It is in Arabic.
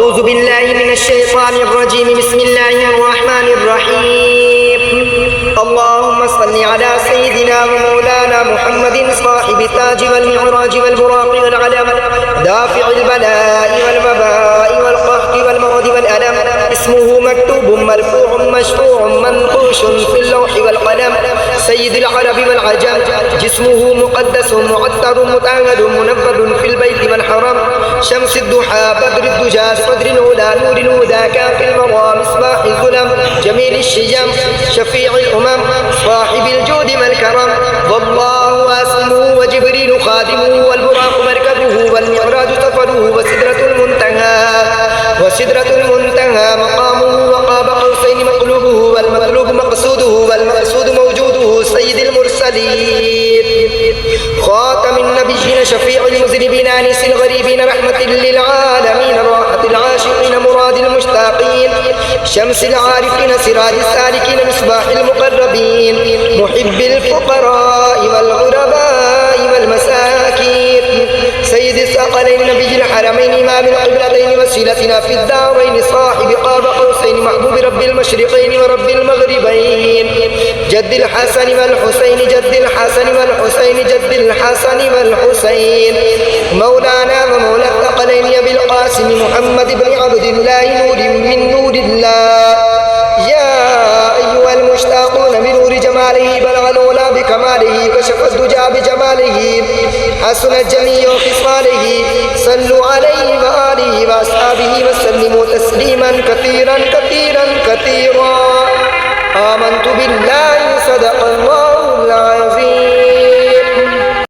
أعوذ بالله من الشيطان الرجيم بسم الله الرحمن الرحيم اللهم صل على سيدنا ومولانا محمد صاحب التاج والمعراج والبراق والعلم دافع البلاء والوباء والقحط والمرض والألم اسمه مكتوب مرفوع مشفوع منقوش في اللوح والقلم سيد العرب والعجم جسمه مقدس معطر مطهر منفذ في البيت والحرم شمس الضحى بدر الدجى صدر العلا نور الهدى كاف المرى مصباح الظلم جميل الشجم شفيع الأمم صاحب الجود والكرم والله واسمه وجبريل خادمه والبراق مركبه والمعراج سفره وسدرة المنتهى مقامه وقاب قوسين مطلوبه والمطلوب مقصوده والمقصود موجوده سيد المرسلين خاتم النبيين شفيع المذنبين انيس الغريبين رحمة للعالمين راحة العاشقين مراد المشتاقين شمس العارفين سراج السالكين مصباح المقربين محب الفقراء والغرباء والمساكين سيد الثقلين نبي الحرمين إمام القبلتين وسيلتنا في الدارين صاحب قاب قوسين محبوب رب المشرقين ورب المغربين جد الحسن والحسين جد الحسن والحسين جد الحسن والحسين مولانا ومولى الثقلين أبي القاسم محمد بن عبد الله نور من نور الله يا أيها المشتاقون بنور جماله بلغ العلا بكماله كشف الدجى بجماله حسنت جميع خصاله صلوا عليه وآله وأصحابه وسلموا تسليما كثيرا كثيرا كثيرا آمنت بالله صدق الله العظيم.